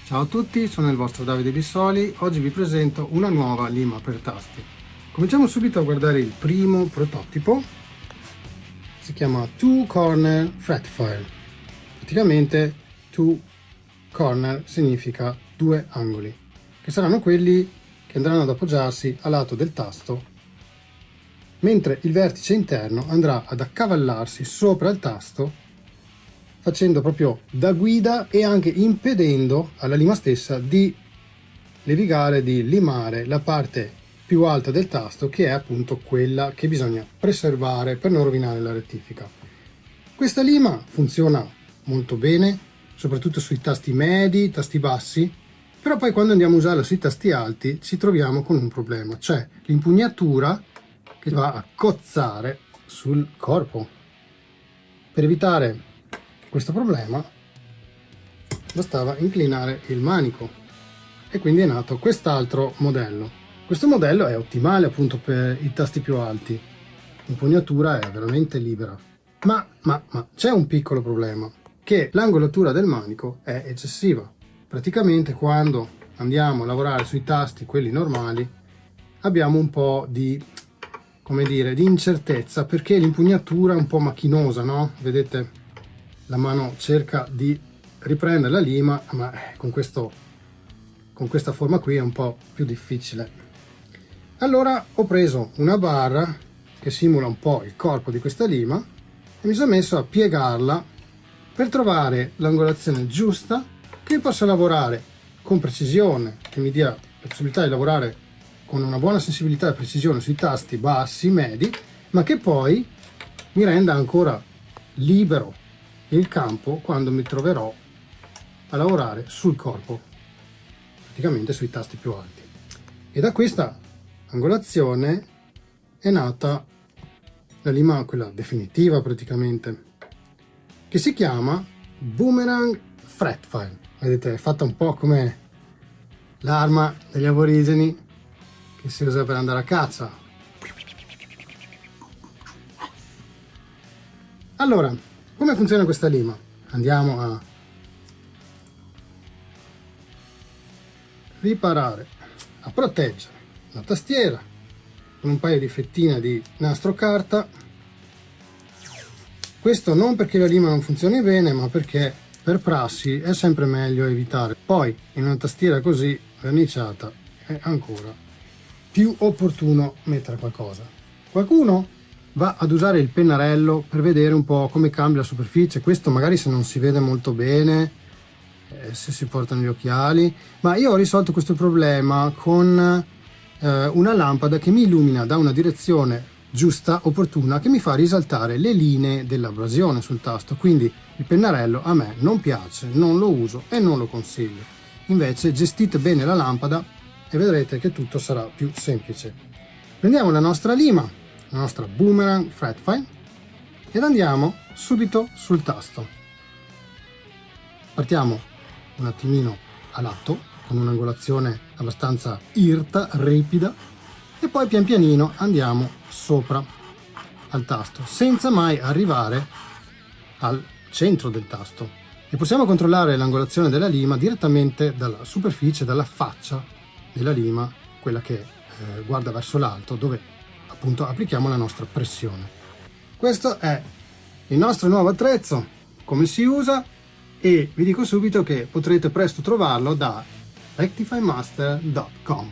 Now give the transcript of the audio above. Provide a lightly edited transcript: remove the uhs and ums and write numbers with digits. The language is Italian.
Ciao a tutti, sono il vostro Davide Bissoli. Oggi vi presento una nuova lima per tasti. Cominciamo subito a guardare il primo prototipo. Si chiama Two Corner Fret File. Praticamente two corner significa due angoli, che saranno quelli che andranno ad appoggiarsi a lato del tasto, mentre il vertice interno andrà ad accavallarsi sopra il tasto, facendo proprio da guida e anche impedendo alla lima stessa di levigare, di limare la parte più alta del tasto, che è appunto quella che bisogna preservare per non rovinare la rettifica. Questa lima funziona molto bene, soprattutto sui tasti medi, tasti bassi, però poi quando andiamo a usarla sui tasti alti ci troviamo con un problema, cioè l'impugnatura che va a cozzare sul corpo. Per evitare questo problema bastava inclinare il manico e quindi è nato quest'altro modello. Questo modello è ottimale appunto per i tasti più alti, l'impugnatura è veramente libera, ma c'è un piccolo problema, che l'angolatura del manico è eccessiva. Praticamente quando andiamo a lavorare sui tasti, quelli normali, abbiamo un po' di, come dire, di incertezza, perché l'impugnatura è un po' macchinosa, no? Vedete? La mano cerca di riprendere la lima, ma con questa forma qui è un po' più difficile. Allora ho preso una barra che simula un po' il corpo di questa lima e mi sono messo a piegarla per trovare l'angolazione giusta, che possa lavorare con precisione, che mi dia la possibilità di lavorare con una buona sensibilità e precisione sui tasti bassi, medi, ma che poi mi renda ancora libero il campo quando mi troverò a lavorare sul corpo, praticamente sui tasti più alti. E da questa angolazione è nata la lima, quella definitiva praticamente, che si chiama Boomerang Fret File. Vedete, è fatta un po' come l'arma degli aborigeni che si usa per andare a caccia. Allora, come funziona questa lima? Andiamo a riparare, a proteggere la tastiera con un paio di fettine di nastro carta. Questo non perché la lima non funzioni bene, ma perché per prassi è sempre meglio evitare. Poi in una tastiera così verniciata è ancora più opportuno mettere qualcosa. Qualcuno va ad usare il pennarello per vedere un po' come cambia la superficie. Questo magari se non si vede molto bene, se si portano gli occhiali, ma io ho risolto questo problema con una lampada che mi illumina da una direzione giusta, opportuna, che mi fa risaltare le linee dell'abrasione sul tasto. Quindi il pennarello a me non piace, non lo uso e non lo consiglio. Invece gestite bene la lampada e vedrete che tutto sarà più semplice. Prendiamo la nostra lima, la nostra Boomerang Fret File, ed andiamo subito sul tasto. Partiamo un attimino a lato con un'angolazione abbastanza irta, ripida, e poi pian pianino andiamo sopra al tasto senza mai arrivare al centro del tasto, e possiamo controllare l'angolazione della lima direttamente dalla superficie, dalla faccia della lima, quella che guarda verso l'alto, dove appunto applichiamo la nostra pressione. Questo è il nostro nuovo attrezzo, come si usa, e vi dico subito che potrete presto trovarlo da rectifymaster.com.